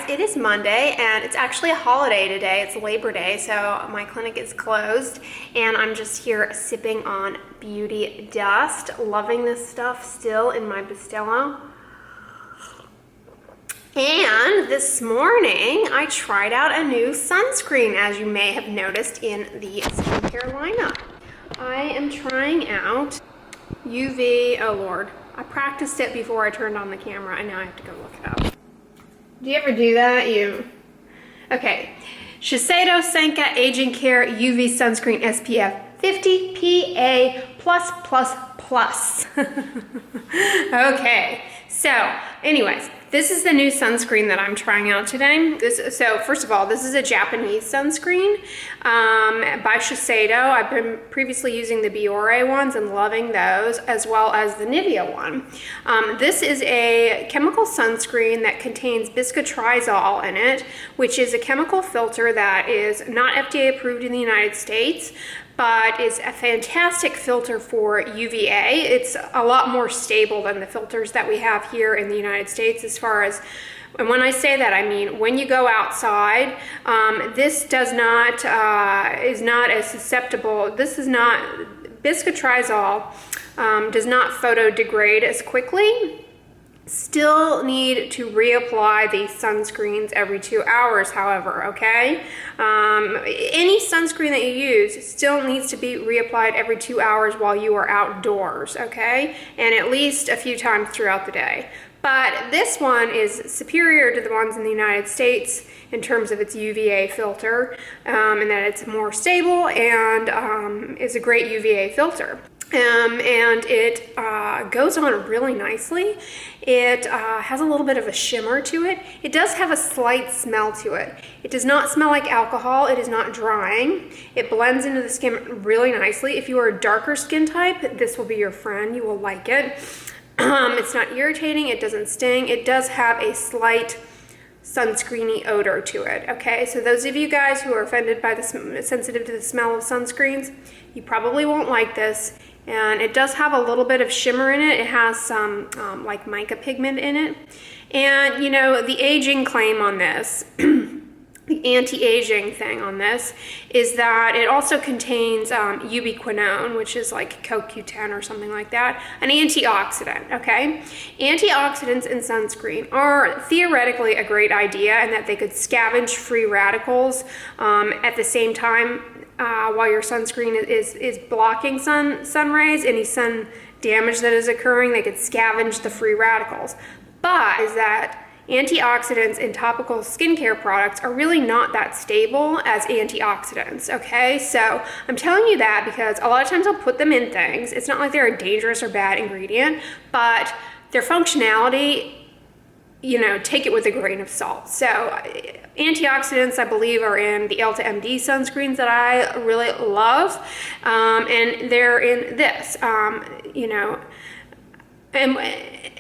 It is Monday and it's actually a holiday today. It's Labor Day, so my clinic is closed and I'm just here sipping on beauty dust, loving this stuff still in my Bustelo. And this morning I tried out a new sunscreen, as you may have noticed in the skincare lineup. I am trying out UV, oh Lord, I practiced it before I turned on the camera and now I have to go look it up. Do you ever do that? Okay. Shiseido Senka Aging Care UV Sunscreen SPF 50 PA+++. Okay. So, anyways, this is the new sunscreen that I'm trying out today. So, first of all, this is a Japanese sunscreen by Shiseido. I've been previously using the Biore ones and loving those, as well as the Nivea one. This is a chemical sunscreen that contains biscotrizol in it, which is a chemical filter that is not FDA approved in the United States, but is a fantastic filter for UVA. It's a lot more stable than the filters that we have here in the United States as far as, and when I say that, I mean when you go outside, this does not, is not as susceptible, this is not, biscotrizol does not photodegrade as quickly. Still need to reapply these sunscreens every 2 hours, however, okay? Any sunscreen that you use still needs to be reapplied every 2 hours while you are outdoors, okay? And at least a few times throughout the day. But this one is superior to the ones in the United States in terms of its UVA filter, and that it's more stable and is a great UVA filter. And it goes on really nicely. It has a little bit of a shimmer to it. It does have a slight smell to it. It does not smell like alcohol. It is not drying. It blends into the skin really nicely. If you are a darker skin type, this will be your friend. You will like it. It's not irritating. It doesn't sting. It does have a slight sunscreeny odor to it, okay? So those of you guys who are offended by sensitive to the smell of sunscreens, you probably won't like this. And it does have a little bit of shimmer in it. It has some like mica pigment in it. And you know, the aging claim on this, the anti-aging thing on this, is that it also contains ubiquinone, which is like CoQ10 or something like that, an antioxidant, okay? Antioxidants in sunscreen are theoretically a great idea, and that they could scavenge free radicals at the same time while your sunscreen is blocking sun rays, any sun damage that is occurring, they could scavenge the free radicals. But is that antioxidants in topical skincare products are really not that stable as antioxidants, okay? So I'm telling you that because a lot of times I'll put them in things. It's not like they're a dangerous or bad ingredient, but their functionality, you know, take it with a grain of salt. So antioxidants, I believe, are in the Elta MD sunscreens that I really love, and they're in this, you know. And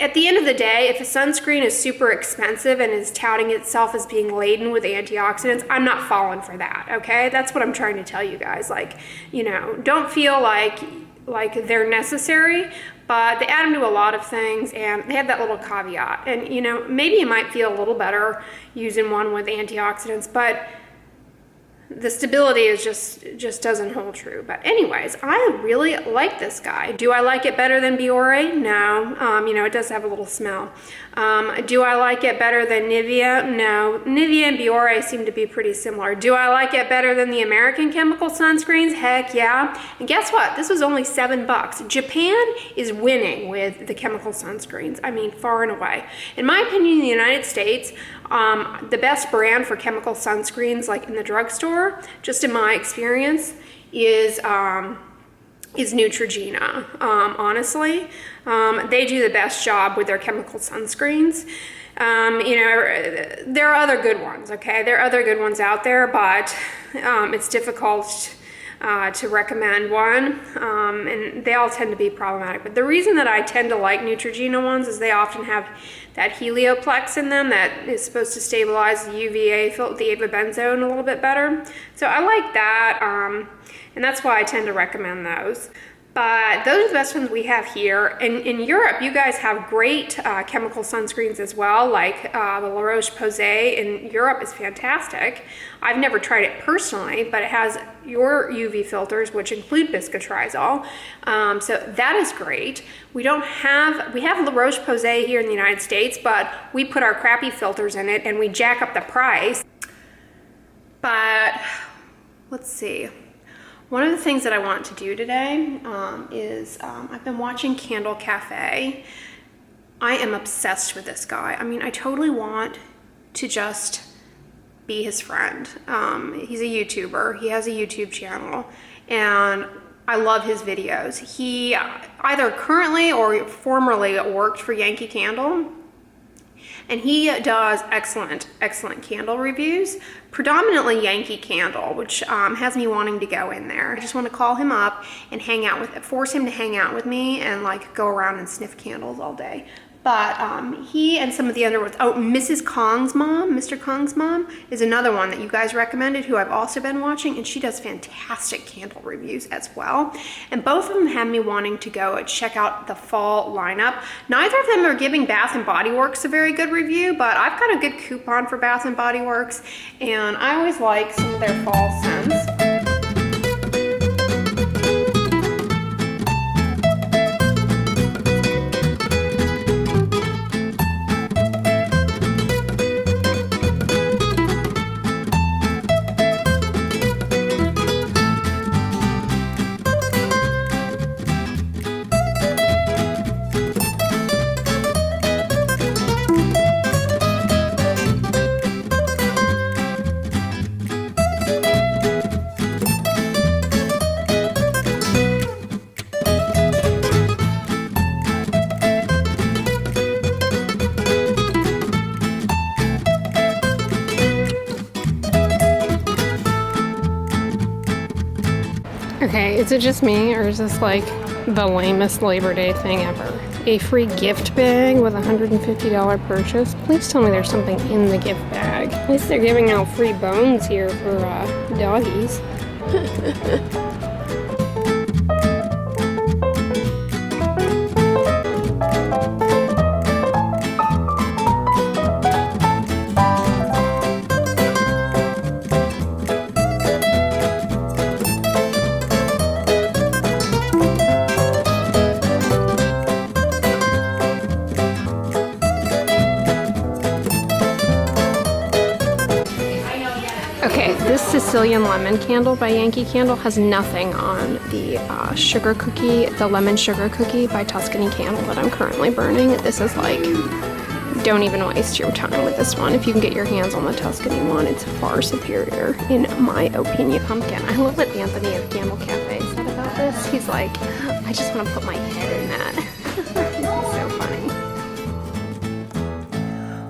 at the end of the day, if a sunscreen is super expensive and is touting itself as being laden with antioxidants, I'm not falling for that, okay? That's what I'm trying to tell you guys. Like, you know, don't feel like they're necessary, but they add them to a lot of things, and they have that little caveat. And, you know, maybe you might feel a little better using one with antioxidants, but the stability is just doesn't hold true. But anyways, I really like this guy. Do I like it better than Biore? No. You know, it does have a little smell. Do I like it better than Nivea? No. Nivea and Biore seem to be pretty similar. Do I like it better than the American Chemical sunscreens? Heck yeah. And guess what? This was only $7. Japan is winning with the chemical sunscreens. I mean, far and away. In my opinion, in the United States, the best brand for chemical sunscreens, like in the drugstore, just in my experience, is Neutrogena. Honestly, they do the best job with their chemical sunscreens. You know, there are other good ones, okay? There are other good ones out there, but it's difficult to recommend one, and they all tend to be problematic. But the reason that I tend to like Neutrogena ones is they often have that helioplex in them that is supposed to stabilize the UVA, the avobenzone a little bit better. So I like that, and that's why I tend to recommend those. But those are the best ones we have here. In Europe, you guys have great chemical sunscreens as well, like the La Roche-Posay in Europe is fantastic. I've never tried it personally, but it has your UV filters, which include biscotriazole. So that is great. We have La Roche-Posay here in the United States, but we put our crappy filters in it and we jack up the price. But let's see. One of the things that I want to do today is I've been watching Candle Cafe. I am obsessed with this guy. I mean, I totally want to just be his friend. He's a YouTuber. He has a YouTube channel, and I love his videos. He either currently or formerly worked for Yankee Candle, and he does excellent candle reviews, predominantly Yankee Candle, which has me wanting to go in there. I just want to call him up and force him to hang out with me and like go around and sniff candles all day. But he and some of the other ones, Mrs. Kong's mom, Mr. Kong's mom is another one that you guys recommended, who I've also been watching, and she does fantastic candle reviews as well. And both of them have me wanting to go check out the fall lineup. Neither of them are giving Bath & Body Works a very good review, but I've got a good coupon for Bath & Body Works, and I always like some of their fall scents. Okay, is it just me, or is this like the lamest Labor Day thing ever? A free gift bag with a $150 purchase? Please tell me there's something in the gift bag. At least they're giving out free bones here for doggies. This Sicilian lemon candle by Yankee Candle has nothing on the sugar cookie, the lemon sugar cookie by Tuscany Candle that I'm currently burning. This is like, don't even waste your time with this one. If you can get your hands on the Tuscany one, it's far superior in my opinion. Pumpkin. I love what Anthony of Candle Cafe said about this. He's like, I just want to put my head in that. It's so funny.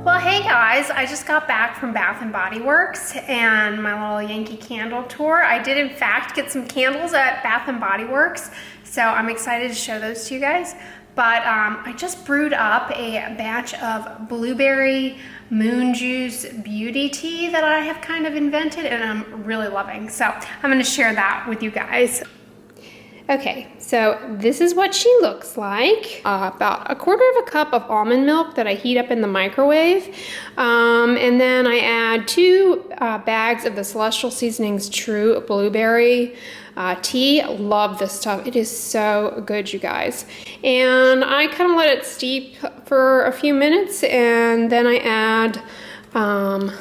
Well, hey guys, I just got back from Bath & Body Works and my little Yankee Candle tour. I did in fact get some candles at Bath & Body Works, so I'm excited to show those to you guys. But I just brewed up a batch of blueberry moon juice beauty tea that I have kind of invented and I'm really loving. So I'm gonna share that with you guys. Okay, so this is what she looks like. About a quarter of a cup of almond milk that I heat up in the microwave. And then I add 2 bags of the Celestial Seasonings True Blueberry tea. Love this stuff. It is so good, you guys. And I kind of let it steep for a few minutes, and then I add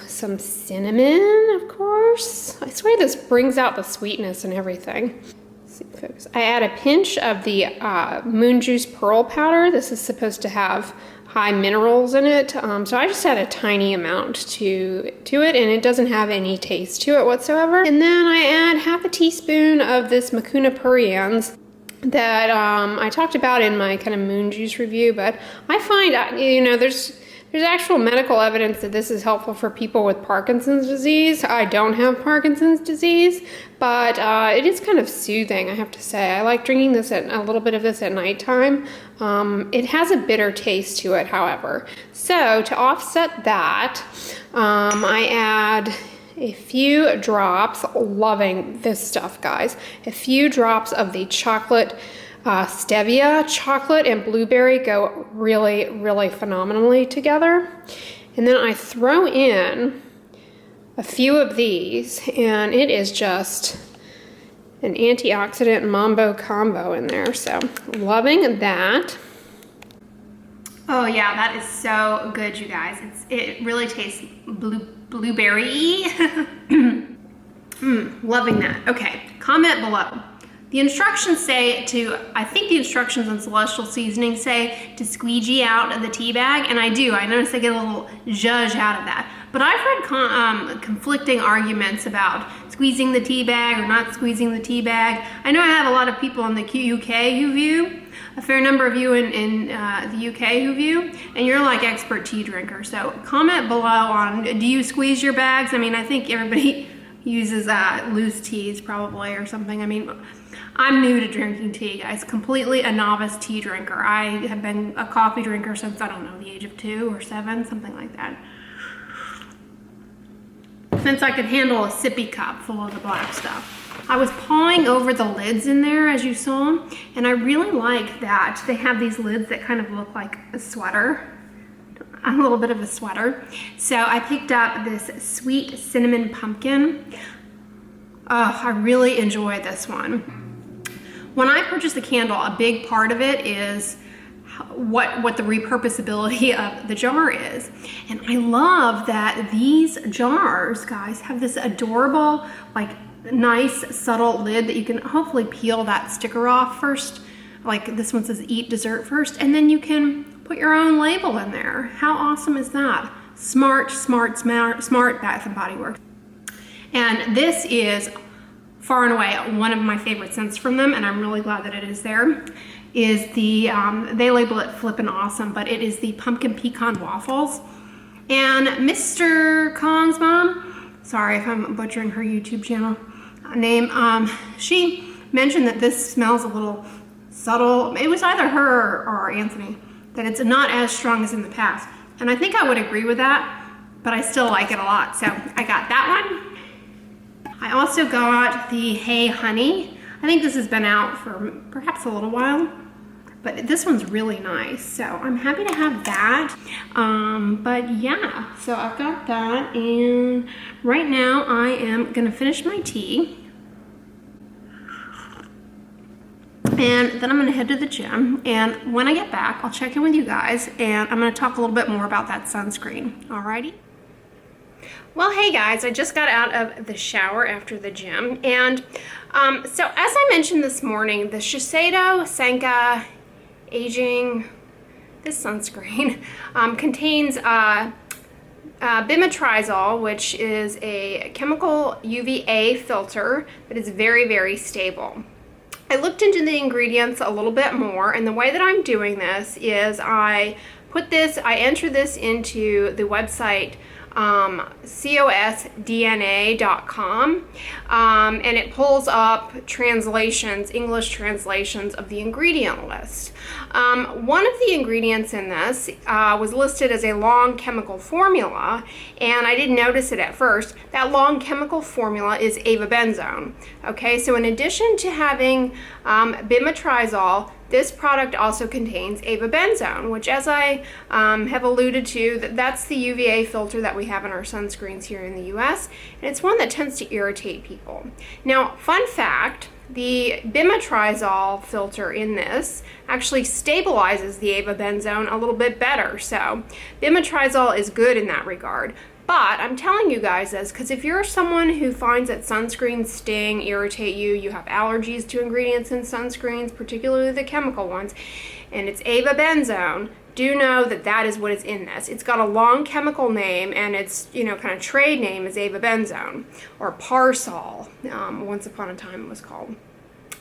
some cinnamon, of course. I swear this brings out the sweetness and everything. Folks. I add a pinch of the Moon Juice Pearl Powder. This is supposed to have high minerals in it, so I just add a tiny amount to it, and it doesn't have any taste to it whatsoever. And then I add half a teaspoon of this Mucuna Purians that I talked about in my kind of Moon Juice review, but I find, you know, there's actual medical evidence that this is helpful for people with Parkinson's disease. I don't have Parkinson's disease, but it is kind of soothing, I have to say. I like drinking this a little bit of this at nighttime. It has a bitter taste to it, however. So to offset that, I add a few drops, loving this stuff, guys, a few drops of the chocolate stevia. Chocolate and blueberry go really, really phenomenally together. And then I throw in a few of these, and it is just an antioxidant mambo combo in there. So loving that. Oh yeah, that is so good, you guys. It really tastes blueberry. Loving that. Okay, comment below. The instructions say I think the instructions on Celestial Seasoning say to squeegee out of the tea bag, and I do. I notice I get a little zhuzh out of that. But I've heard conflicting arguments about squeezing the tea bag or not squeezing the tea bag. I know I have a lot of people in the UK who view, a fair number of you in the UK who view, and you're like expert tea drinkers. So comment below on, do you squeeze your bags? I mean, I think everybody uses loose teas probably or something. I mean, I'm new to drinking tea, guys. Completely a novice tea drinker. I have been a coffee drinker since, I don't know, the age of 2 or 7, something like that. Since I could handle a sippy cup full of the black stuff. I was pawing over the lids in there, as you saw, and I really like that they have these lids that kind of look like a sweater. A little bit of a sweater. So I picked up this sweet cinnamon pumpkin. Oh, I really enjoy this one. When I purchased the candle, a big part of it is what the repurposability of the jar is. And I love that these jars, guys, have this adorable, like, nice, subtle lid that you can hopefully peel that sticker off first. Like this one says eat dessert first, and then you can put your own label in there. How awesome is that? Smart, smart, smart, smart Bath & Body Works. And this is far and away one of my favorite scents from them, and I'm really glad that it is there, is the, they label it Flippin' Awesome, but it is the Pumpkin Pecan Waffles. And Mr. Kong's mom, sorry if I'm butchering her YouTube channel name, she mentioned that this smells a little subtle. It was either her or Anthony, that it's not as strong as in the past. And I think I would agree with that, but I still like it a lot. So I got that one. I also got the Hey Honey. I think this has been out for perhaps a little while, but this one's really nice. So I'm happy to have that. But yeah, so I've got that. And right now I am gonna finish my tea. And then I'm gonna head to the gym, and when I get back, I'll check in with you guys, and I'm gonna talk a little bit more about that sunscreen, alrighty? Well, hey guys, I just got out of the shower after the gym, and so as I mentioned this morning, the Shiseido Senka Aging, this sunscreen, contains bimetrizol, which is a chemical UVA filter that is very, very stable. I looked into the ingredients a little bit more, and the way that I'm doing this is I enter this into the website cosdna.com, and it pulls up translations, English translations of the ingredient list. One of the ingredients in this was listed as a long chemical formula, and I didn't notice it at first. That long chemical formula is avobenzone. Okay, so in addition to having bimetrizol, this product also contains avobenzone, which, as I have alluded to, that's the UVA filter that we have in our sunscreens here in the US, and it's one that tends to irritate people. Now, fun fact, the bimetrizol filter in this actually stabilizes the avobenzone a little bit better, so bimetrizol is good in that regard. But I'm telling you guys this because if you're someone who finds that sunscreens sting, irritate you, you have allergies to ingredients in sunscreens, particularly the chemical ones, and it's avobenzone, do know that that is what is in this. It's got a long chemical name, and its kind of trade name is avobenzone, or Parsol. Once upon a time it was called.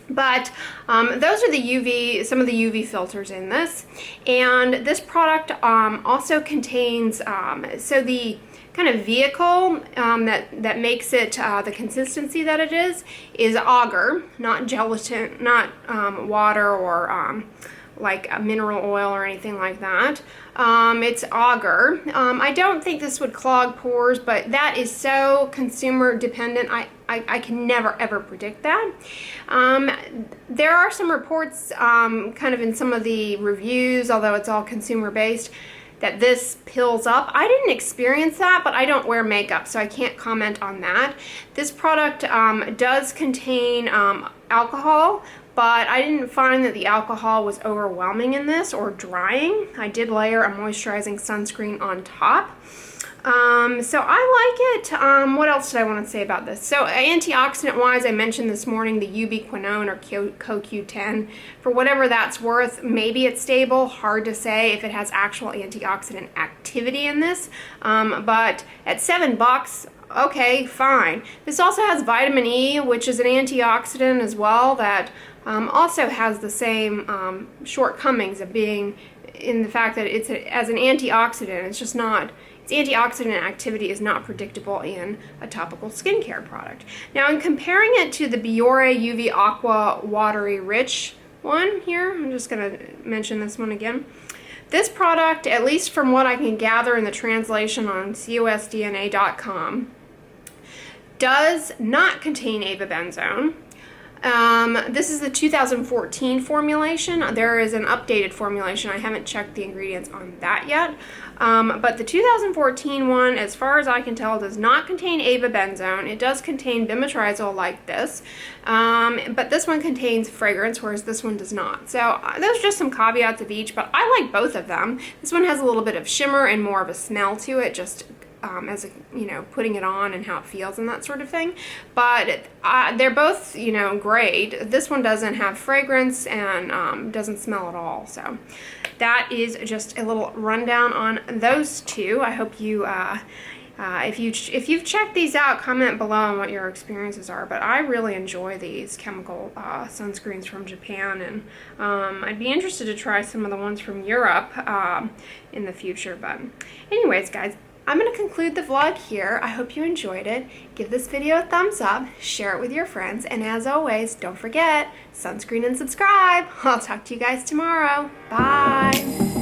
But those are the some of the UV filters in this, and this product also contains so the kind of vehicle that makes it the consistency that it is agar, not gelatin, not water or like a mineral oil or anything like that. It's agar. I don't think this would clog pores, but that is so consumer dependent. I can never ever predict that. There are some reports kind of in some of the reviews, although it's all consumer based, that this pills up. I didn't experience that, but I don't wear makeup, so I can't comment on that. This product does contain alcohol, but I didn't find that the alcohol was overwhelming in this or drying. I did layer a moisturizing sunscreen on top. So I like it. What else did I want to say about this? So antioxidant wise, I mentioned this morning the ubiquinone or CoQ10. For whatever that's worth, maybe it's stable. Hard to say if it has actual antioxidant activity in this. But at $7, okay, fine. This also has vitamin E, which is an antioxidant as well, that also has the same shortcomings of being in the fact that it's as an antioxidant, it's just not, its antioxidant activity is not predictable in a topical skincare product. Now, in comparing it to the Biore UV Aqua Watery Rich one here, I'm just going to mention this one again. This product, at least from what I can gather in the translation on cosdna.com, does not contain avobenzone. This is the 2014 formulation. There is an updated formulation. I haven't checked the ingredients on that yet. But the 2014 one, as far as I can tell, does not contain avobenzone. It does contain bimetrizol like this. But this one contains fragrance, whereas this one does not. So those are just some caveats of each, but I like both of them. This one has a little bit of shimmer and more of a smell to it, just as putting it on and how it feels and that sort of thing. But they're both, great. This one doesn't have fragrance and doesn't smell at all. So that is just a little rundown on those two. I hope you, if you've checked these out, comment below on what your experiences are. But I really enjoy these chemical sunscreens from Japan, and I'd be interested to try some of the ones from Europe in the future. But anyways, guys, I'm going to conclude the vlog here. I hope you enjoyed it. Give this video a thumbs up, share it with your friends, and as always, don't forget, sunscreen and subscribe. I'll talk to you guys tomorrow. Bye!